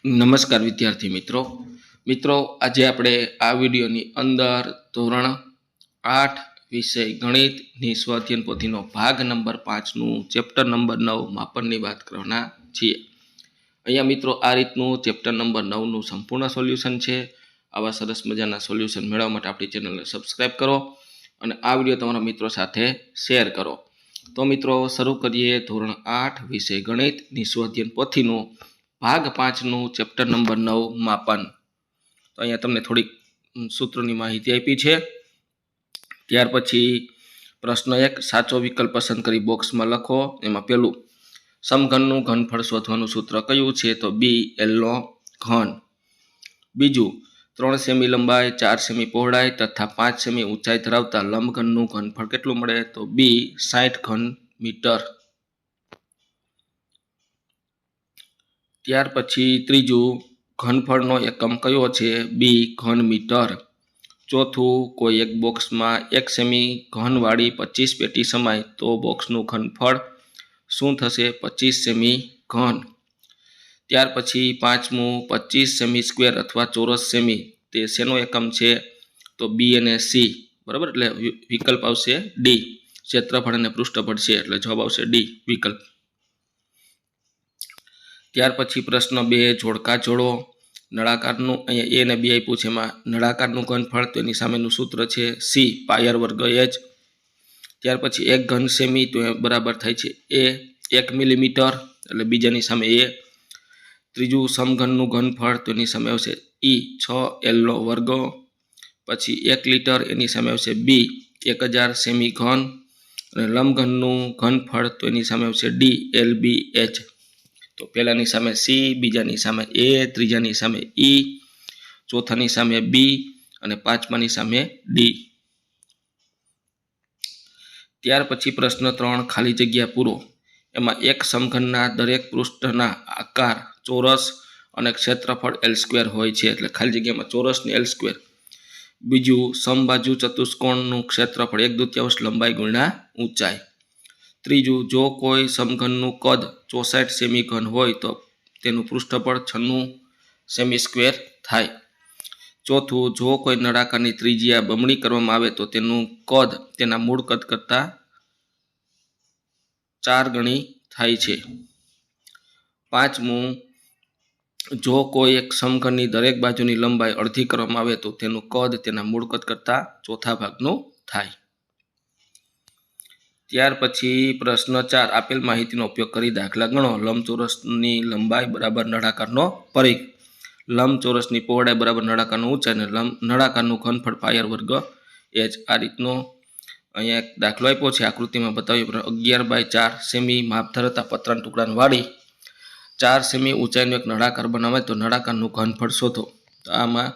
નમસ્કાર વિદ્યાર્થી મિત્રો આજે આપણે આ વિડીયોની અંદર ધોરણ 8 વિષય ગણિતની સ્વાધ્યાયન પોથીનો ભાગ નંબર 5નું ચેપ્ટર નંબર 9 માપનની વાત કરવાના છીએ। અહીંયા મિત્રો આ રીતનું ચેપ્ટર નંબર 9નું સંપૂર્ણ સોલ્યુશન છે। આવા સરસ મજાના સોલ્યુશન મેળવવા માટે આપણી ચેનલને સબસ્ક્રાઇબ કરો અને આ વિડીયો તમારા મિત્રો સાથે શેર કરો। તો મિત્રો શરૂ કરીએ ધોરણ 8 વિષય ગણિતની સ્વાધ્યાયન પોથીનું ભાગ 5નું ચેપ્ટર નંબર 9 માપન। તો અહીંયા તમને થોડીક સૂત્રોની માહિતી આપી છે। ત્યાર પછી પ્રશ્ન 1 સાચો વિકલ્પ પસંદ કરી બોક્સમાં લખો। એમાં પહેલું સમઘનનું ઘનફળ શોધવાનું સૂત્ર કયું છે? તો બી એલ નો ઘન। બીજું 3 સેમી લંબાઈ 4 સેમી પહોળાઈ તથા 5 સેમી ઊંચાઈ ધરાવતા લંબઘનનું ઘનફળ કેટલું મળે? તો બી 60 ઘન મીટર। ત્યાર પછી ત્રીજું ઘનફળનો એકમ કયો છે? બી ઘન મીટર। ચોથું કોઈ એક બોક્સમાં 1 સેમી ઘનવાળી 25 પેટી સમાય તો બોક્સનું ઘનફળ શું થશે? 25 સેમી ઘન। ત્યાર પછી પાંચમું 25 સેમી સ્ક્વેર અથવા ચોરસ સેમી તે શેનો એકમ છે? તો બી અને સી, બરાબર, એટલે વિકલ્પ આવશે ડી। ક્ષેત્રફળ અને પૃષ્ઠફળ છે એટલે જવાબ આવશે ડી વિકલ્પ। ત્યાર પછી પ્રશ્ન 2 જોડકા જોડો। નળાકારનું અહીંયા એ અને બી આપ્યું છે, એમાં નળાકારનું ઘનફળ તો એની સામેનું સૂત્ર છે સી પાયર વર્ગ એચ। ત્યાર પછી 1 ઘન સેમી તો એ બરાબર થાય છે એ 1 મિલીમીટર એટલે બીજાની સામે એ। ત્રીજું સમઘનનું ઘનફળ તો એની સામે આવશે ઈ 6 એલ નો વર્ગ। પછી 1 લીટર એની સામે આવશે બી 1000 સેમી ઘન અને લંબઘનનું ઘનફળ તો એની સામે આવશે ડી એલ બી એચ। તો પહેલાની સામે સી, બીજાની સામે એ, ત્રીજાની સામે ઈ, ચોથાની સામે બી અને પાંચમાની સામે ડી। ત્યાર પછી પ્રશ્ન 3 ખાલી જગ્યા પૂરો। એમાં એક સમઘનના દરેક પૃષ્ઠના આકાર ચોરસ અને ક્ષેત્રફળ એલ સ્ક્વેર હોય છે એટલે ખાલી જગ્યામાં ચોરસ ને એલ સ્ક્વેર। બીજું સમબાજુ ચતુષ્કોણનું ક્ષેત્રફળ 1/2 લંબાઈ ગુણ્યા ઊંચાઈ। ત્રીજું જો કોઈ સમઘનનું કદ 64 સેમી ઘન હોય તો તેનું પૃષ્ઠફળ 96 સેમી સ્ક્વેર થાય। ચોથું જો કોઈ નળાકારની ત્રિજ્યા બમણી કરવામાં આવે તો તેનું કદ તેના મૂળ કદ કરતાં 4 ગણી થાય છે। પાંચમું જો કોઈ એક સમઘનની દરેક બાજુની લંબાઈ અડધી કરવામાં આવે તો તેનું કદ તેના મૂળ કદ કરતાં ચોથા ભાગનું થાય। ત્યાર પછી પ્રશ્ન 4 આપેલ માહિતીનો ઉપયોગ કરી દાખલા ગણો। લંબચોરસની લંબાઈ બરાબર નળાકારનો પરિઘ, લંબચોરસની પહોળાઈ બરાબર નળાકારનું ઊંચાઈ અને નળાકારનું ઘનફળ પાયર વર્ગ એચ। આ રીતનો અહીંયા એક દાખલો આપ્યો છે, આકૃતિમાં બતાવ્યું। 11/4 સેમી માપ ધરાવતા પતરાના ટુકડાને વાળી 4 સેમી ઊંચાઈનો એક નળાકાર બનાવે તો નળાકારનું ઘનફળ શોધો। તો આમાં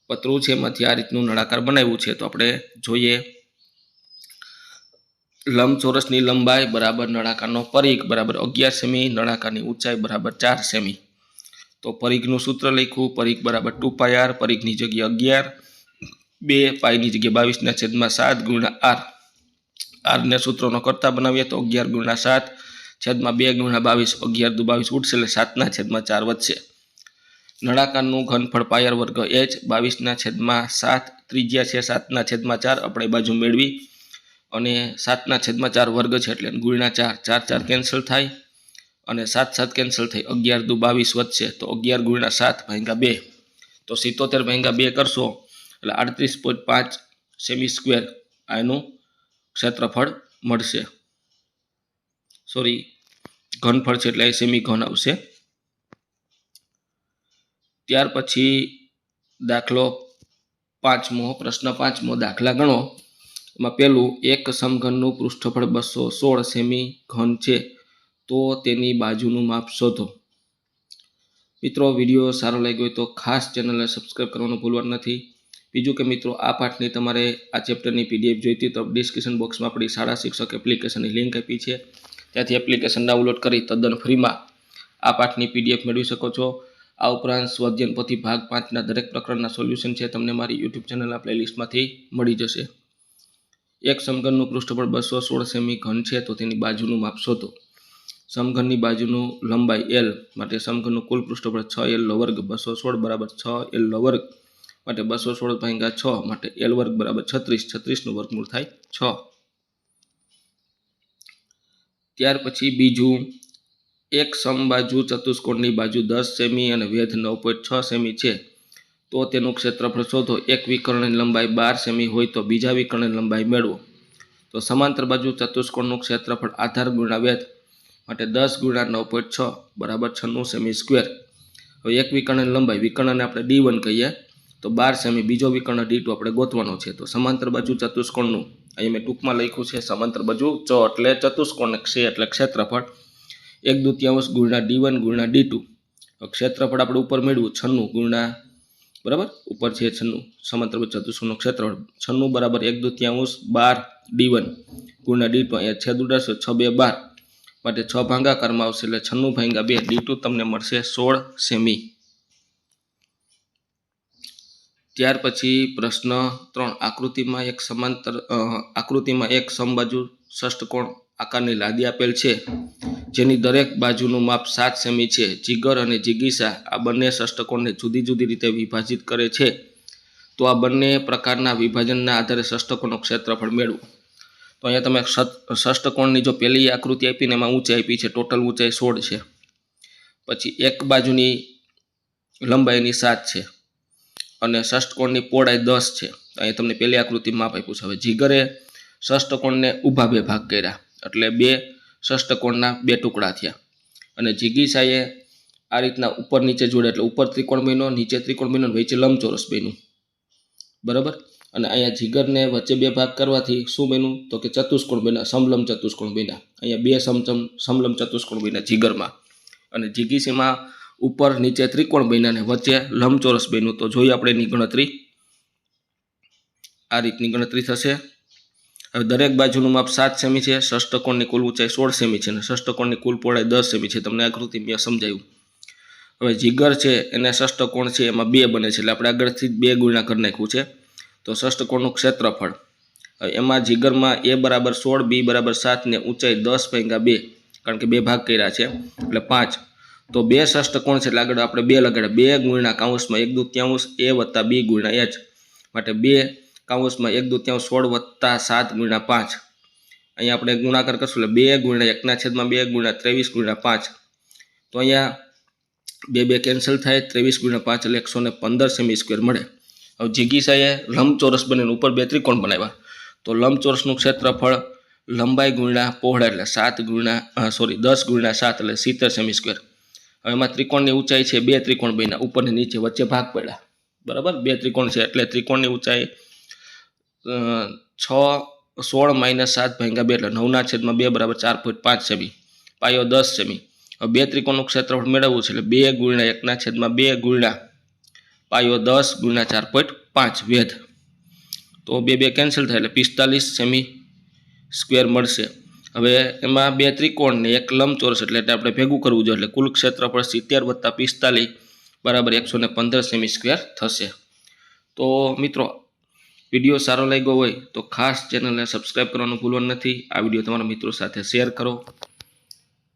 પતરું છે એમાંથી આ રીતનું નળાકાર બનાવ્યું છે। તો આપણે જોઈએ લંબચોરસની લંબાઈ બરાબર નળાકારનો પરિઘ બરાબર 11 સેમી, નળાકારની ઊંચાઈ બરાબર 4 સેમી। તો પરિઘનું સૂત્ર લખ્યું, પરિઘ બરાબર 2πr, પરિઘની જગ્યા 11, 2 પાઈની જગ્યા 22/7 ગુણ્યા આર। આરને સૂત્રોનો કરતા બનાવીએ તો 11 × 7 / 2 × 22, 11 દુ 22 ઉઠશે એટલે 7/4 વધશે। નળાકારનું ઘનફળ પાયર વર્ગ એચ 22/7, ત્રિજ્યા છે 7/4, આપણે બાજુ મેળવી અને 7/4 વર્ગ છે એટલે ગુણ્યા 4, 4 કેન્સલ થાય અને 7 કેન્સલ થઈ 11 દુ 22 વધશે તો 11 × 7/2 તો 77/2 કરશો એટલે 38.5 સેમી સ્ક્વેર આનું ક્ષેત્રફળ મળશે, સોરી ઘનફળ છે એટલે સેમી ઘન આવશે। ત્યાર પછી દાખલો 5મો, પ્રશ્ન 5મો દાખલા ગણો। એમાં પહેલું એક સમઘનનું પૃષ્ઠફળ 216 સેમી ઘન છે તો તેની બાજુનું માપ શોધો। મિત્રો વિડીયો સારો લાગ્યો હોય તો ખાસ ચેનલને સબસ્ક્રાઈબ કરવાનું ભૂલવાનું નથી। બીજું કે મિત્રો આ પાઠની તમારે આ ચેપ્ટરની પીડીએફ જોઈતી તો ડિસ્ક્રિપ્શન બોક્સમાં આપણી શાળા શિક્ષક એપ્લિકેશનની લિંક આપી છે, ત્યાંથી એપ્લિકેશન ડાઉનલોડ કરી તદ્દન ફ્રીમાં આ પાઠની પીડીએફ મેળવી શકો છો। આ ઉપરાંત સ્વાધ્યાયન પોથી ભાગ 5ના દરેક પ્રકરણના સોલ્યુશન છે તમને મારી યુટ્યુબ ચેનલના પ્લેલિસ્ટમાંથી મળી જશે। એક સમઘનનું પૃષ્ઠફળ 216 સેમી ઘન છે તો તેની બાજુનું માપ શોધો। સમઘનની બાજુનું લંબાઈ L માટે સમઘનનું કુલ પૃષ્ઠફળ 6L વર્ગ 216 બરાબર 6L વર્ગ માટે 216 ભાગ્યા 6 માટે L વર્ગ બરાબર 36, 36નું વર્ગમૂળ થાય 6। ત્યાર પછી બીજું, એક સમબાજુ ચતુષ્કોણની બાજુ 10 સેમી અને વેધ 9.6 સેમી છે તો તેનું ક્ષેત્રફળ શોધો। એક વિકર્ણની લંબાઈ 12 સેમી હોય તો બીજા વિકર્ણની લંબાઈ મેળવો। તો સમાંતર બાજુ ચતુષ્કોણનું ક્ષેત્રફળ આધાર ગુણ્યા વેધ માટે 10 ગુણ્યા 9.6 બરાબર 96 સેમી સ્ક્વેર। હવે એક વિકર્ણની લંબાઈ, વિકર્ણને આપણે D1 કહીએ તો 12 સેમી, બીજો વિકર્ણ D2 આપણે ગોતવાનો છે। તો સમાંતર બાજુ ચતુષ્કોણનું અહીં મેં ટૂંકમાં લખ્યું છે સમાંતર બાજુ ચ એટલે ચતુષ્કોણ, ક્ષ એટલે ક્ષેત્રફળ, 1/2 ગુણ્યા D1 ગુણ્યા D2। ક્ષેત્રફળ આપણે ઉપર મેળવ્યું 96 ગુણ્યા, બરાબર, ઉપર છે 96, સમાંતર બાજુ ચતુષ્કોણનું ક્ષેત્રફળ 96 બરાબર 1/2 12 D1 ગુણ્યા D2, અહીંયા છેદ ઉડાડશો 6 2 12 માટે 6 ભાગાકારમાં આવશે એટલે 96 ભાગ્યા 2 D2 તમને મળશે 16 સેમી। ત્યાર પછી પ્રશ્ન 3, આકૃતિમાં એક સમબાજુ ષષ્ઠકોણ આકારની લાદી આપેલ છે જેની દરેક બાજુનું માપ 7 સેમી છે। જીગર અને જિગીસા આ બંને ષષ્ઠકોણને જુદી જુદી રીતે વિભાજિત કરે છે તો આ બંને પ્રકારના વિભાજનના આધારે ષષ્ઠકોણનું ક્ષેત્રફળ મેળવો। તો અહીંયા તમે ષષ્ઠકોણની જો પહેલી આકૃતિ આપીને એમાં ઊંચાઈ આપી છે, ટોટલ ઊંચાઈ 16 છે, પછી એક બાજુની લંબાઈની 7 છે અને ષષ્ઠકોણની પહોળાઈ 10 છે। અહીંયા તમને પહેલી આકૃતિ માપ આપ્યું છે। હવે જીગરે ષષ્ઠકોણને ઊભા બે ભાગ કર્યા એટલે બે ષષ્ઠકોણના બે ટુકડા થયા અને જિગીસાએ આ રીતના ઉપર નીચે જોડે એટલે ઉપર ત્રિકોણ બન્યો, નીચે ત્રિકોણ બન્યો, વચ્ચે લંબચોરસ બન્યું, બરાબર। અને અહીંયા જીગરને વચ્ચે બે ભાગ કરવાથી શું બન્યું તો કે ચતુષ્કોણ બન્યા, સમલંબ ચતુષ્કોણ બન્યા। અહીંયા બે સમલંબ ચતુષ્કોણ બન્યા જીગરમાં, અને જિગીસીમાં ઉપર નીચે ત્રિકોણ બન્યા અને વચ્ચે લંબચોરસ બન્યું। તો જોઈએ આપણે એની ગણતરી, આ રીતની ગણતરી થશે। હવે દરેક બાજુનું માપ 7 સેમી છે, ષષ્ઠકોણની કુલ ઊંચાઈ 16 સેમી છે અને ષષ્ઠકોણની કુલ પહોળાઈ 10 સેમી છે, તમને આકૃતિ મેં સમજાવ્યું। હવે જીગર છે એને ષષ્ઠકોણ છે એમાં 2 બને છે એટલે આપણે આગળથી 2 ગુણ્યા કરી નાખ્યું છે। તો ષષ્ઠકોણનું ક્ષેત્રફળ, હવે એમાં જીગરમાં A બરાબર 16, B બરાબર 7 ને ઊંચાઈ 10 ભાગ્યા 2, કારણ કે 2 ભાગ કર્યા છે એટલે 5। તો 2 ષષ્ઠકોણ છે એટલે આગળ આપણે 2 લગાડ્યા, 2 ગુણ્યા કાઉન્સમાં 1/2 A વત્તા B ગુણ્યા H માટે 2 કાઉન્સમાં 1/2 16 વત્તા 7 ગુણ્યા 5, અહીંયા આપણે ગુણાકાર કરશું એટલે 2 ગુણ્યા 1/2 ગુણ્યા 23 ગુણ્યા 5। તો અહીંયા 2 2 કેન્સલ થાય, 23 ગુણ્યા 5 એટલે 115 સેમી સ્ક્વેર મળે। હવે જિગીસાએ લંબચોરસ બનીને ઉપર 2 ત્રિકોણ બનાવ્યા તો લંબચોરસનું ક્ષેત્રફળ લંબાઈ ગુણ્યા પહોળાઈ એટલે 10 ગુણ્યા 7 એટલે 70 સેમી સ્ક્વેર। હવે એમાં ત્રિકોણની ઊંચાઈ છે 2 ત્રિકોણ બન્યા, ઉપર ને નીચે વચ્ચે ભાગ પડ્યા, બરાબર, 2 ત્રિકોણ છે એટલે ત્રિકોણની ઊંચાઈ 16 - 7 ભાગ્યા 2 એટલે 9/2 બરાબર 4.5 સેમી, પાયો 10 સેમી। હવે 2 ત્રિકોણનું ક્ષેત્રફળ મેળવવું છે એટલે 2 ગુણ્યા 1/2 ગુણ્યા પાયો 10 ગુણ્યા 4.5 વેધ, તો 2 2 કેન્સલ થાય એટલે 45 સેમી સ્ક્વેર મળશે। હવે એમાં 2 ત્રિકોણ ને એક લંબચોરસ એટલે આપણે ભેગું કરવું જોઈએ એટલે કુલ ક્ષેત્રફળ 70 + 45 બરાબર 115 સેમી સ્ક્વેર થશે। તો મિત્રો, વિડીયો સારો લાગ્યો હોય તો ખાસ ચેનલને સબસ્ક્રાઈબ કરવાનું ભૂલવાનું નથી। આ વિડીયો તમારા મિત્રો સાથે શેર કરો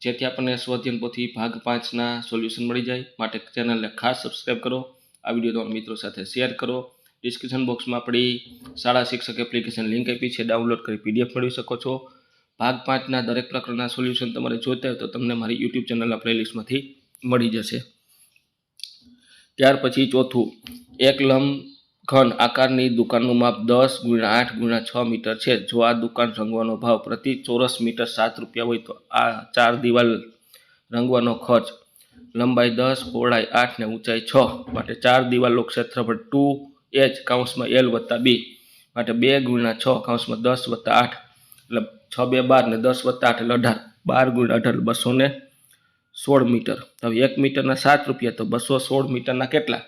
જેથી આપણને સ્વાધ્યાય પોથી ભાગ 5ના સોલ્યુશન મળી જાય, માટે ચેનલને ખાસ સબસ્ક્રાઈબ કરો। આ વિડીયો તમારા મિત્રો સાથે શેર કરો। ડિસ્ક્રિપ્શન બોક્સમાં આપણી શાળા શિક્ષક એપ્લિકેશન લિંક આપી છે, ડાઉનલોડ કરી PDF મેળવી શકો છો। ભાગ 5ના દરેક પ્રકારના સોલ્યુશન તમારે જોઈતા હોય તો તમને મારી YouTube ચેનલના પ્લેલિસ્ટમાંથી મળી જશે। ત્યાર પછી ચોથું, એક લંબઘન આકારની દુકાનનું માપ 10 × 8 × 6 મીટર છે। જો આ દુકાન રંગવાનો ભાવ પ્રતિ ચોરસ મીટર 7 રૂપિયા હોય તો આ 4 દિવાલ રંગવાનો ખર્ચ લંબાઈ 10, પહોળાઈ 8 ને ઊંચાઈ 6 માટે 4 દિવાલનું ક્ષેત્રફળ 2H કાઉન્સમાં L વત્તા B માટે 2 × 6 કાઉન્સમાં 10 વત્તા 8 એટલે 6 2 12 ને 10 વત્તા 8 એટલે 18, 12 × 18 216 મીટર। હવે 1 મીટરના 7 રૂપિયા તો 216 મીટરના કેટલા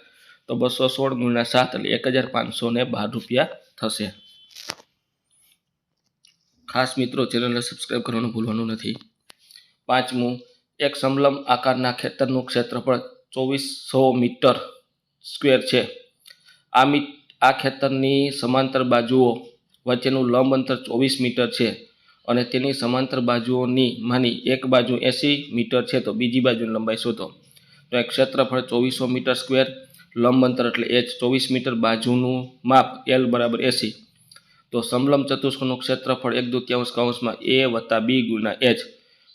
તો 216 × 7 એટલે 1512 રૂપિયા થશે। ખાસ મિત્રો, ચેનલને સબસ્ક્રાઈબ કરવાનું ભૂલવાનું નથી। પાંચમું, એક સમલંબ આકારના ખેતરનું ક્ષેત્રફળ 2400 મીટર સ્ક્વેર છે। આ ખેતરની સમાંતર બાજુઓ વચ્ચેનું લંબ અંતર 24 મીટર છે અને તેની સમાંતર બાજુઓની માની એક બાજુ 80 મીટર છે તો બીજી બાજુની લંબાઈ શોધો. તો એક ક્ષેત્રફળ 2400 મીટર સ્ક્વેર, લંબ અંતર એટલે h 24 મીટર, બાજુનું માપ l બરાબર 80. તો સમલંબ ચતુષ્કોણનું ક્ષેત્રફળ 1/2 કૌંસમાં a વત્તા b ગુણ્યા h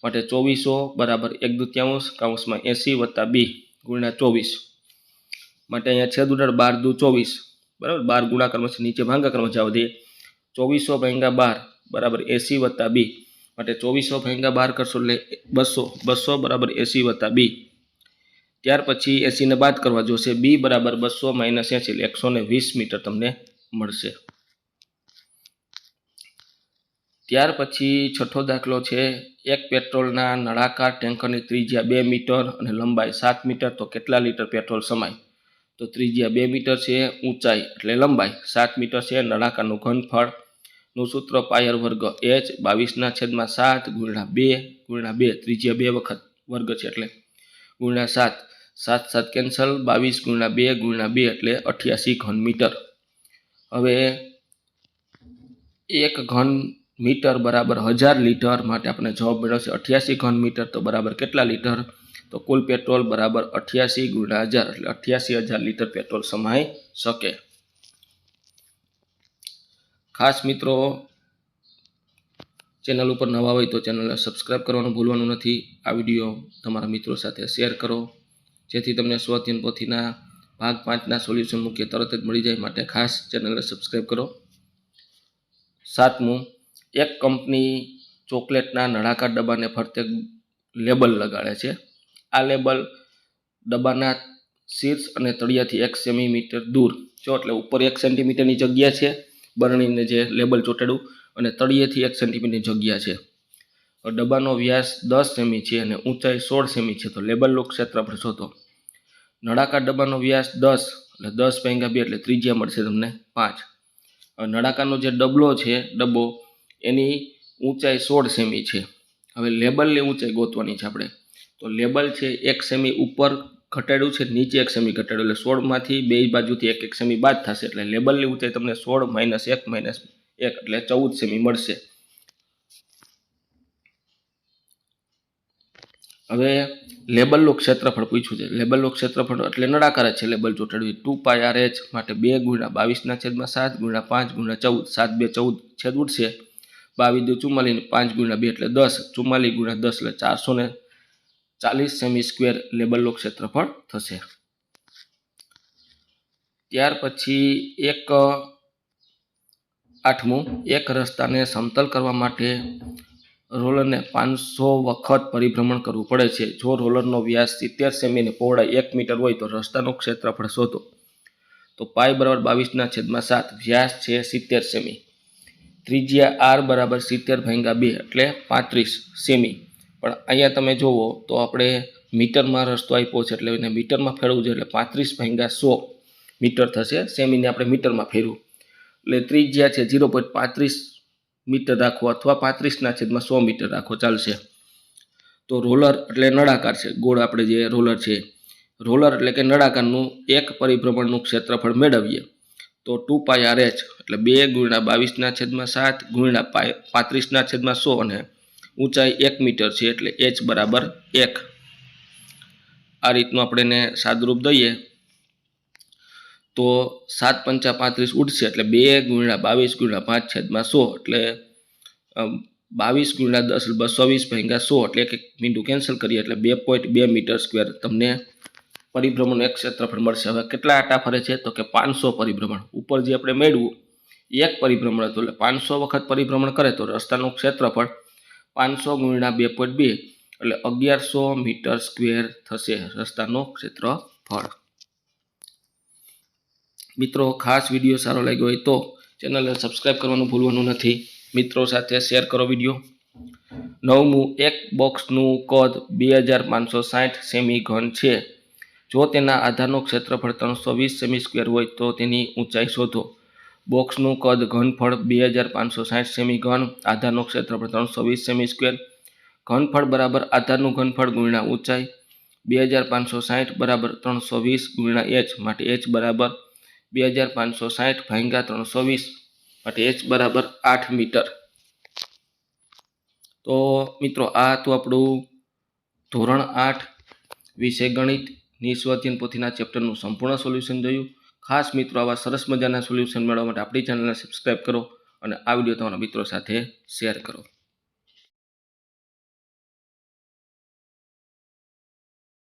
માટે 2400 બરાબર 1/2 કૌંસમાં 80 વત્તા b ગુણ્યા 24 માટે અહીંયા છેદ ઉડાડ 12 દુ 24 બરાબર. 12 ગુણાકારમાં છે, નીચે ભાગાકારમાં જવા દઈએ. 2400 ભાગ્યા 12 બરાબર 80 વત્તા b માટે 2400 ભાગ્યા 12 કરશો એટલે 200 બરાબર 80 વત્તા b. ત્યાર પછી 80 ને બાદ કરવા જોશે. b બરાબર 200 માઇનસ 80 એટલે 120 મીટર તમને મળશે. ત્યાર પછી છઠ્ઠો દાખલો છે. એક પેટ્રોલના નળાકાર ટેન્કરની ત્રિજ્યા 2 મીટર અને લંબાઈ 7 મીટર, તો કેટલા લીટર પેટ્રોલ સમાય? તો ત્રિજ્યા 2 મીટર છે, ઊંચાઈ એટલે લંબાઈ 7 મીટર છે, નળાકારનું ઘનફળનું સૂત્ર પાયર વર્ગ h 22/7 ગુણ્યા 2 ત્રિજ્યા 2 વખત વર્ગ છે એટલે ગુણ્યા 7 7 કેન્સલ, 22 ગુણ્યા 2 એટલે 88 ઘન મીટર. હવે 1 ઘન મીટર બરાબર 1000 લીટર માટે આપણે જવાબ મેળવશે 88 ઘન મીટર, તો બરાબર કેટલા લીટર? તો કુલ પેટ્રોલ બરાબર 88 ગુણ્યા 1000 એટલે 88,000 લીટર પેટ્રોલ સમાઈ શકે. ખાસ મિત્રો, ચેનલ ઉપર નવા હોય તો ચેનલને સબસ્ક્રાઈબ કરવાનું ભૂલવાનું નથી. આ વિડીયો તમારા મિત્રો સાથે શેર કરો જેથી તમને સ્વઅધ્યયન પોથીના ભાગ 5ના સોલ્યુશન મૂકીએ તરત જ મળી જાય, માટે ખાસ ચેનલને સબસ્ક્રાઈબ કરો. 7મું, એક કંપની ચોકલેટના નળાકાર ડબ્બાને ફરતે લેબલ લગાડે છે. આ લેબલ ડબ્બાના શીર્ષ અને તળિયાથી 1 સેન્ટીમીટર દૂર જો, એટલે ઉપર 1 સેન્ટીમીટરની જગ્યા છે બરણીને જે લેબલ ચોંટાડ્યું, અને તળિયેથી 1 સેન્ટીમીટરની જગ્યા છે. ડબ્બાનો વ્યાસ 10 સેમી છે અને ઊંચાઈ 16 સેમી છે, તો લેબલનું ક્ષેત્રફળ શોધો. નળાકાર ડબ્બાનો વ્યાસ 10 એટલે 10 ભાગ્યા 2 એટલે ત્રિજ્યા મળશે તમને 5. હવે નળાકારનો જે ડબ્બો એની ઊંચાઈ 16 સેમી છે. હવે લેબલની ઊંચાઈ ગોતવાની છે આપણે. તો લેબલ છે 1 સેમી ઉપર ઘટાડ્યું છે, નીચે 1 સેમી ઘટાડ્યું, એટલે 16માંથી બે બાજુથી 1 સેમી બાદ થશે, એટલે લેબલની ઊંચાઈ તમને 16 માઇનસ 1 એટલે 14 સેમી મળશે. હવે લેબલનું ક્ષેત્રફળ પૂછ્યું છે. લેબલનું ક્ષેત્રફળ એટલે નળાકાર જ છે, લેબલ ચોંટાડ્યું 2πRh માટે 2 ગુણ્યા 22/7 ગુણ્યા 5 ગુણ્યા 14 7 2 14 છેદ ઉડશે, 22 દુ 44 5 ગુણ્યા 2 એટલે 10 44 ગુણ્યા 10 એટલે 440 સેમી સ્ક્વેર લેબલનું ક્ષેત્રફળ થશે. ત્યાર પછી 8મું, એક રસ્તાને સમતલ કરવા માટે રોલરને 500 વખત પરિભ્રમણ કરવું પડે છે. જો રોલરનો વ્યાસ 70 સેમી અને પહોળાઈ 1 મીટર હોય તો રસ્તાનું ક્ષેત્રફળ શોધો. તો પાઈ બરાબર 22/7, વ્યાસ છે 70 સેમી, ત્રિજ્યા r બરાબર 70 ભાગ્યા 2 એટલે 35 સેમી. પણ અહીંયા તમે જુઓ તો આપણે મીટરમાં રસ્તો આપ્યો છે, એટલે એને મીટરમાં ફેરવવું છે, એટલે 35/100 મીટર થશે. સેમીને આપણે મીટરમાં ફેરવું એટલે ત્રિજ્યા છે 0.35 મીટર રાખો અથવા 35/100 મીટર રાખો ચાલશે. તો રોલર એટલે નળાકાર છે, ગોળ આપણે જે રોલર છે, રોલર એટલે કે નળાકારનું એક પરિભ્રમણનું ક્ષેત્રફળ મેળવીએ તો 2πRh એટલે 2 ગુણ્યા 22/7 ગુણ્યા 35/100 અને ઊંચાઈ 1 મીટર છે એટલે h બરાબર 1. આ રીતનું આપણે એને સાદુરૂપ દઈએ તો 7 × 5 = 35 ઉડશે, એટલે 2 ગુણ્યા 22 ગુણ્યા 5/100 એટલે 22 ગુણ્યા 10 એટલે 220/100 એટલે એક મીંડું કેન્સલ કરીએ એટલે 2.2 મીટર સ્ક્વેર તમને પરિભ્રમણનું એક ક્ષેત્રફળ મળશે. હવે કેટલા આટા ફરે છે? તો કે 500 પરિભ્રમણ. ઉપર જે આપણે મેળવ્યું એક પરિભ્રમણ હતું, એટલે 500 વખત પરિભ્રમણ કરે તો રસ્તાનું ક્ષેત્રફળ 500 ગુણ્યા 2.2 એટલે 1100 મીટર સ્ક્વેર થશે રસ્તાનું ક્ષેત્રફળ. મિત્રો, ખાસ વિડીયો સારો લાગ્યો હોય તો ચેનલને સબસ્ક્રાઈબ કરવાનું ભૂલવાનું નથી. મિત્રો સાથે શેર કરો વિડીયો. 9મું, એક બોક્સનું કદ 2560 સેમી ઘન છે. જો તેના આધારનું ક્ષેત્રફળ 320 સેમી સ્ક્વેર હોય તો તેની ઊંચાઈ શોધો. બોક્સનું કદ ઘનફળ 2560 સેમી ઘન, આધારનું ક્ષેત્રફળ 320 સેમી સ્ક્વેર. ઘનફળ બરાબર આધારનું ઘનફળ ગુણ્યા ઊંચાઈ. 2560 બરાબર 320 ગુણ્યા h માટે h બરાબર 2560 ભાગ્યા 320 માટે h બરાબર 8 મીટર. તો મિત્રો આ હતું આપણું ધોરણ 8 વિષય ગણિત નિસ્વાધ્યાયન પોથીના ચેપ્ટરનું સંપૂર્ણ સોલ્યુશન જોયું. ખાસ મિત્રો આવા સરસ મજાના સોલ્યુશન મેળવવા માટે આપણી ચેનલને સબસ્ક્રાઈબ કરો અને આ વિડીયો તમારા મિત્રો સાથે શેર કરો.